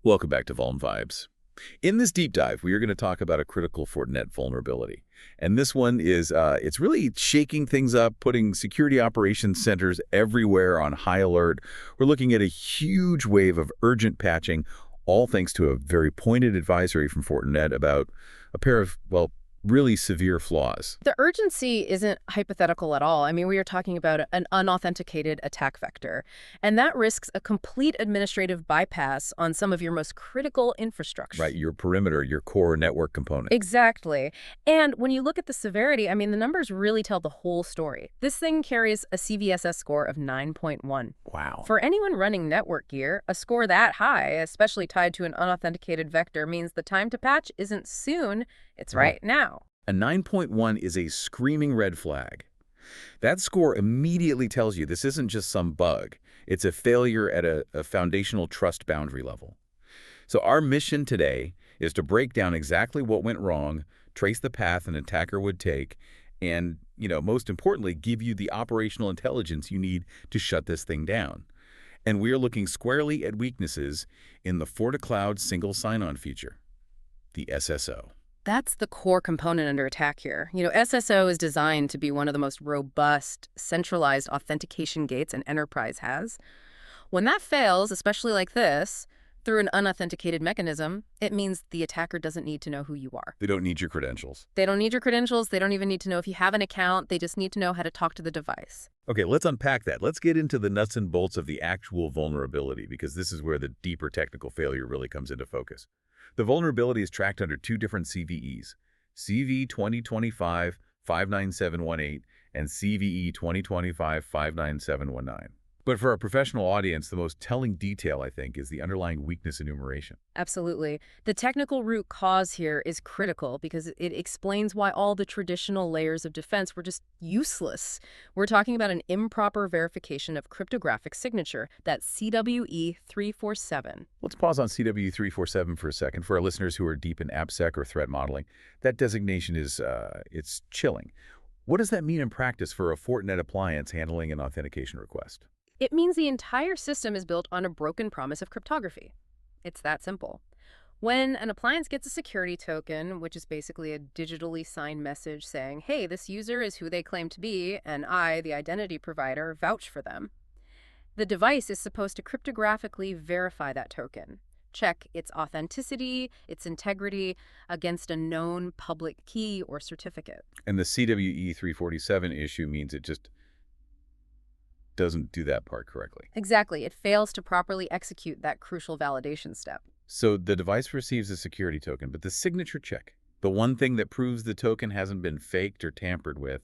Welcome back to Vuln Vibes. In this deep dive, we are going to talk about a critical Fortinet vulnerability. And this one is, it's really shaking things up, putting security operations centers everywhere on high alert. We're looking at a huge wave of urgent patching, all thanks to a very pointed advisory from Fortinet about a pair of, well, really severe flaws. The urgency isn't hypothetical at all. I mean, we are talking about an unauthenticated attack vector, and that risks a complete administrative bypass on some of your most critical infrastructure. Right, your perimeter, your core network component. Exactly. And when you look at the severity, I mean, the numbers really tell the whole story. This thing carries a CVSS score of 9.1. Wow. For anyone running network gear, a score that high, especially tied to an unauthenticated vector, means the time to patch isn't soon, it's right now. A 9.1 is a screaming red flag. That score immediately tells you this isn't just some bug. It's a failure at a foundational trust boundary level. So our mission today is to break down exactly what went wrong, trace the path an attacker would take, and, most importantly, give you the operational intelligence you need to shut this thing down. And we are looking squarely at weaknesses in the FortiCloud single sign-on feature, the SSO. That's the core component under attack here. SSO is designed to be one of the most robust, centralized authentication gates an enterprise has. When that fails, especially like this, through an unauthenticated mechanism, it means the attacker doesn't need to know who you are. They don't need your credentials. They don't need your credentials. They don't even need to know if you have an account. They just need to know how to talk to the device. Okay, let's unpack that. Let's get into the nuts and bolts of the actual vulnerability, because this is where the deeper technical failure really comes into focus. The vulnerability is tracked under two different CVEs, CVE-2025-59718 and CVE-2025-59719. But for our professional audience, the most telling detail, I think, is the underlying weakness enumeration. Absolutely. The technical root cause here is critical because it explains why all the traditional layers of defense were just useless. We're talking about an improper verification of cryptographic signature, that CVE-347. Let's pause on CVE-347 for a second. For our listeners who are deep in AppSec or threat modeling, that designation is, it's chilling. What does that mean in practice for a Fortinet appliance handling an authentication request? It means the entire system is built on a broken promise of cryptography. It's that simple. When an appliance gets a security token, which is basically a digitally signed message saying, hey, this user is who they claim to be, and I, the identity provider, vouch for them, the device is supposed to cryptographically verify that token. Check its authenticity, its integrity, against a known public key or certificate. And the CVE-347 issue means it just doesn't do that part correctly. Exactly. It fails to properly execute that crucial validation step. So the device receives a security token, but the signature check, the one thing that proves the token hasn't been faked or tampered with,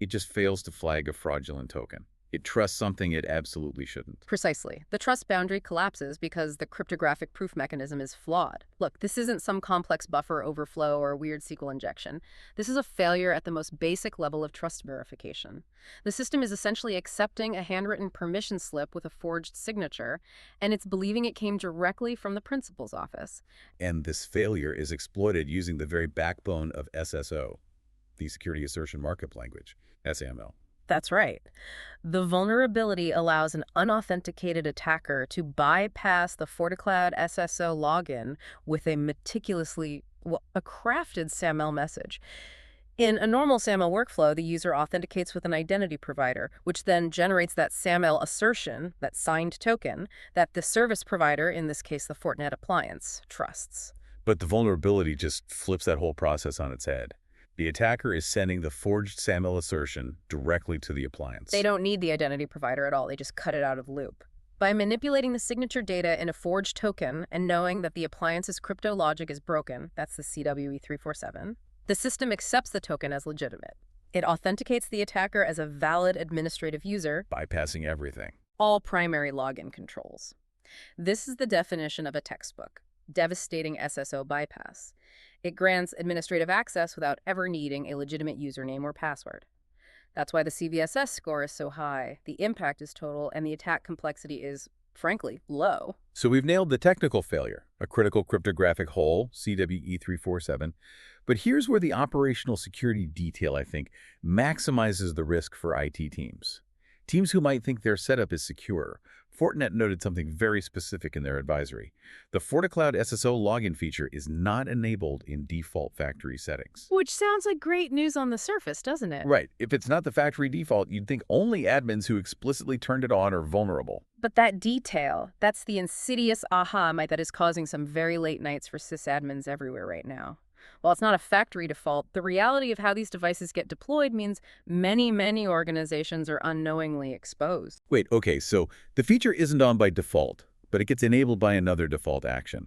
it just fails to flag a fraudulent token. It trusts something it absolutely shouldn't. Precisely. The trust boundary collapses because the cryptographic proof mechanism is flawed. Look, this isn't some complex buffer overflow or weird SQL injection. This is a failure at the most basic level of trust verification. The system is essentially accepting a handwritten permission slip with a forged signature, and it's believing it came directly from the principal's office. And this failure is exploited using the very backbone of SSO, the Security Assertion Markup Language, SAML. That's right. The vulnerability allows an unauthenticated attacker to bypass the FortiCloud SSO login with a meticulously, a crafted SAML message. In a normal SAML workflow, the user authenticates with an identity provider, which then generates that SAML assertion, that signed token, that the service provider, in this case the Fortinet appliance, trusts. But the vulnerability just flips that whole process on its head. The attacker is sending the forged SAML assertion directly to the appliance. They don't need the identity provider at all. They just cut it out of the loop. By manipulating the signature data in a forged token and knowing that the appliance's crypto logic is broken, that's the CVE-347, the system accepts the token as legitimate. It authenticates the attacker as a valid administrative user, bypassing everything. All primary login controls. This is the definition of a textbook: devastating SSO bypass. It grants administrative access without ever needing a legitimate username or password. That's why the CVSS score is so high, the impact is total, and the attack complexity is, frankly, low. So we've nailed the technical failure, a critical cryptographic hole, CVE-347. But here's where the operational security detail, I think, maximizes the risk for IT teams. Teams who might think their setup is secure. Fortinet noted something very specific in their advisory. The FortiCloud SSO login feature is not enabled in default factory settings. Which sounds like great news on the surface, doesn't it? Right. If it's not the factory default, you'd think only admins who explicitly turned it on are vulnerable. But that detail, that's the insidious aha that is causing some very late nights for sysadmins everywhere right now. While it's not a factory default, the reality of how these devices get deployed means many organizations are unknowingly exposed. Wait, okay, so the feature isn't on by default, but it gets enabled by another default action.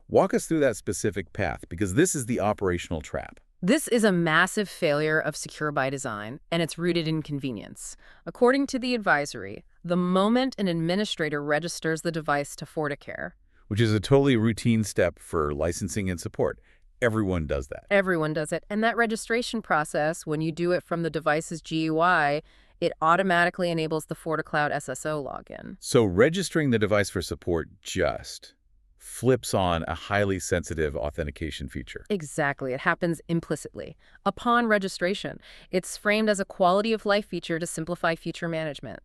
Walk us through that specific path, because this is the operational trap. This is a massive failure of secure by design, and it's rooted in convenience. According to the advisory, the moment an administrator registers the device to FortiCare, Which is a totally routine step for licensing and support. Everyone does that. everyone does it. And that registration process, when you do it from the device's GUI, it automatically enables the FortiCloud SSO login. So registering the device for support just flips on a highly sensitive authentication feature. Exactly. It happens implicitly. Upon registration, it's framed as a quality-of-life feature to simplify future management.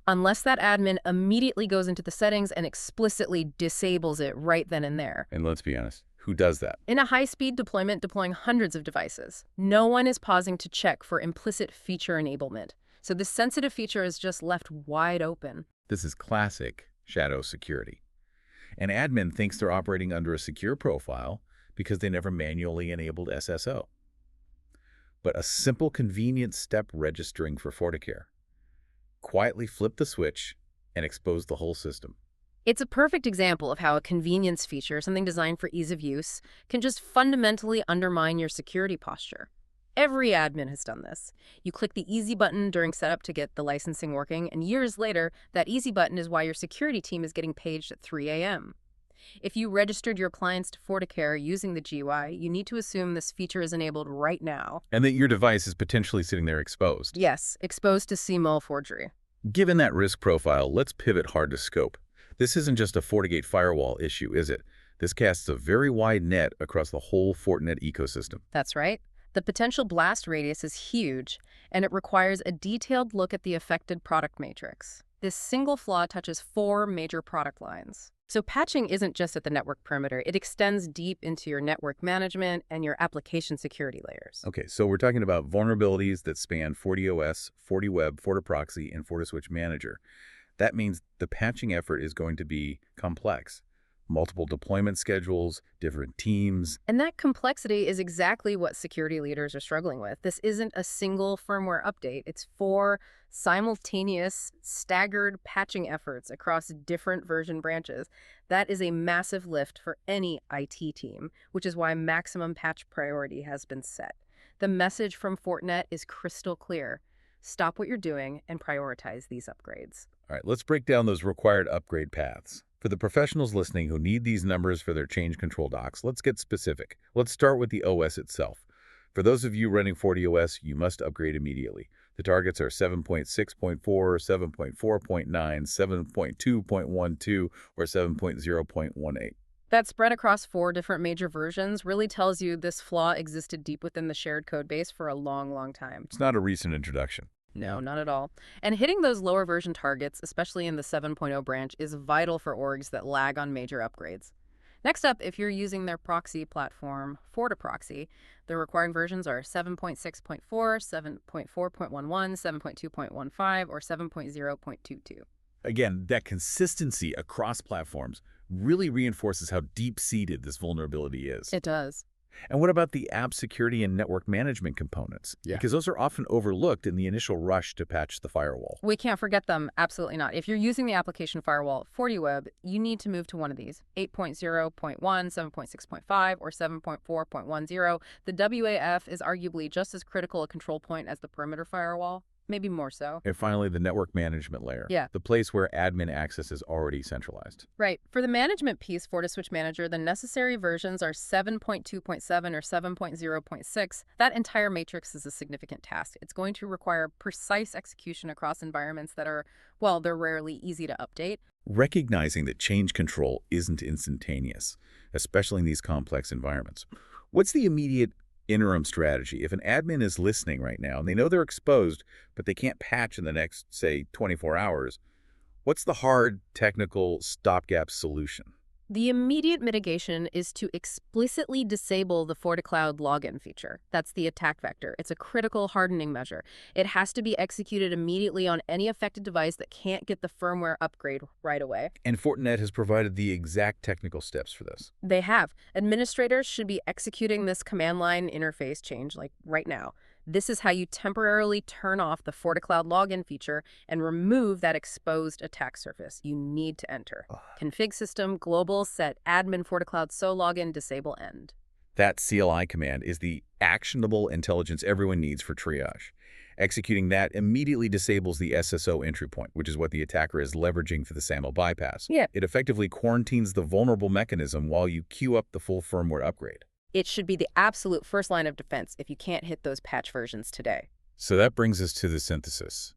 Unless that admin immediately goes into the settings and explicitly disables it right then and there. And let's be honest, who does that? In a high-speed deployment deploying hundreds of devices, no one is pausing to check for implicit feature enablement. So this sensitive feature is just left wide open. This is classic shadow security. An admin thinks they're operating under a secure profile because they never manually enabled SSO. But a simple, convenient step registering for FortiCare quietly flipped the switch and exposed the whole system. It's a perfect example of how a convenience feature, something designed for ease of use, can just fundamentally undermine your security posture. Every admin has done this. You click the easy button during setup to get the licensing working, and years later, that easy button is why your security team is getting paged at 3 a.m. If you registered your clients to FortiCare using the GUI, you need to assume this feature is enabled right now. And that your device is potentially sitting there exposed. Yes, exposed to SAML forgery. Given that risk profile, let's pivot hard to scope. This isn't just a FortiGate firewall issue, is it? This casts a very wide net across the whole Fortinet ecosystem. That's right. The potential blast radius is huge, and it requires a detailed look at the affected product matrix. This single flaw touches 4 major product lines. So patching isn't just at the network perimeter. It extends deep into your network management and your application security layers. Okay, so we're talking about vulnerabilities that span FortiOS, FortiWeb, FortiProxy, and FortiSwitch Manager. That means the patching effort is going to be complex. Multiple deployment schedules, different teams. And that complexity is exactly what security leaders are struggling with. This isn't a single firmware update. It's 4 simultaneous, staggered patching efforts across different version branches. That is a massive lift for any IT team, which is why maximum patch priority has been set. The message from Fortinet is crystal clear. Stop what you're doing and prioritize these upgrades. All right, let's break down those required upgrade paths. For the professionals listening who need these numbers for their change control docs, let's get specific. Let's start with the OS itself. For those of you running FortiOS, you must upgrade immediately. The targets are 7.6.4, 7.4.9, 7.2.12, or 7.0.18. That spread across 4 different major versions really tells you this flaw existed deep within the shared code base for a long time. It's not a recent introduction. No, not at all. And hitting those lower version targets, especially in the 7.0 branch, is vital for orgs that lag on major upgrades. Next up, if you're using their proxy platform, FortiProxy, the required versions are 7.6.4, 7.4.11, 7.2.15, or 7.0.22. Again, that consistency across platforms really reinforces how deep-seated this vulnerability is. It does. And what about the app security and network management components? Because those are often overlooked in the initial rush to patch the firewall. We can't forget them. Absolutely not. If you're using the application firewall, FortiWeb, you need to move to one of these, 8.0.1, 7.6.5, or 7.4.10. The WAF is arguably just as critical a control point as the perimeter firewall. Maybe more so. And finally, the network management layer. Yeah. The place where admin access is already centralized. Right. For the management piece, FortiSwitch Manager, the necessary versions are 7.2.7 or 7.0.6. That entire matrix is a significant task. It's going to require precise execution across environments that are, well, they're rarely easy to update. Recognizing that change control isn't instantaneous, especially in these complex environments. What's the immediate interim strategy. If an admin is listening right now and they know they're exposed, but they can't patch in the next, say, 24 hours, what's the hard, technical, stopgap solution? The immediate mitigation is to explicitly disable the FortiCloud login feature. That's the attack vector. It's a critical hardening measure. It has to be executed immediately on any affected device that can't get the firmware upgrade right away. And Fortinet has provided the exact technical steps for this. They have. Administrators should be executing this command line interface change, like right now. This is how you temporarily turn off the FortiCloud login feature and remove that exposed attack surface. You need to enter. Config system, global, set admin FortiCloud SSO login, disable end. That CLI command is the actionable intelligence everyone needs for triage. Executing that immediately disables the SSO entry point, which is what the attacker is leveraging for the SAML bypass. Yeah. It effectively quarantines the vulnerable mechanism while you queue up the full firmware upgrade. It should be the absolute first line of defense if you can't hit those patch versions today. So that brings us to the synthesis.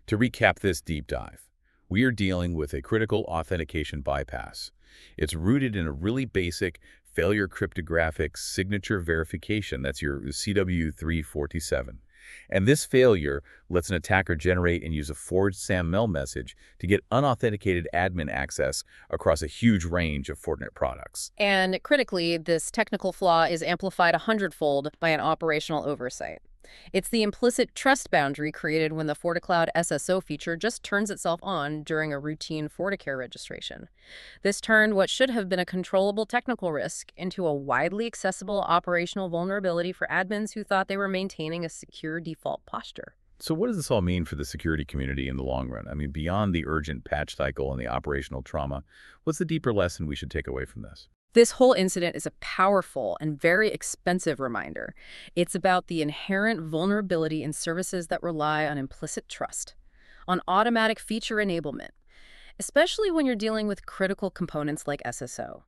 To recap this deep dive, we are dealing with a critical authentication bypass. It's rooted in a really basic failure cryptographic signature verification. That's your CW347. And this failure lets an attacker generate and use a forged SAML message to get unauthenticated admin access across a huge range of Fortinet products. And critically, this technical flaw is amplified 100-fold by an operational oversight. It's the implicit trust boundary created when the FortiCloud SSO feature just turns itself on during a routine FortiCare registration. This turned what should have been a controllable technical risk into a widely accessible operational vulnerability for admins who thought they were maintaining a secure default posture. So what does this all mean for the security community in the long run? I mean, beyond the urgent patch cycle and the operational trauma, what's the deeper lesson we should take away from this? This whole incident is a powerful and very expensive reminder. It's about the inherent vulnerability in services that rely on implicit trust, on automatic feature enablement, especially when you're dealing with critical components like SSO.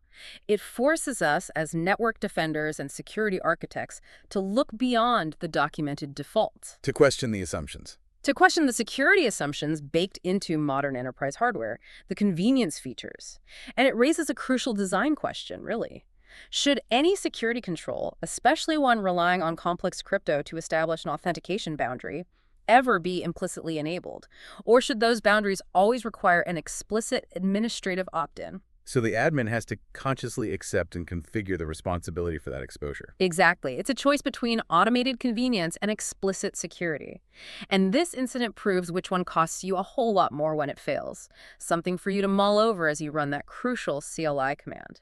It forces us as network defenders and security architects to look beyond the documented default. To question the assumptions. To question the security assumptions baked into modern enterprise hardware, the convenience features. And it raises a crucial design question, really. Should any security control, especially one relying on complex crypto to establish an authentication boundary, ever be implicitly enabled? Or should those boundaries always require an explicit administrative opt-in? So the admin has to consciously accept and configure the responsibility for that exposure. Exactly. It's a choice between automated convenience and explicit security. And this incident proves which one costs you a whole lot more when it fails. Something for you to mull over as you run that crucial CLI command.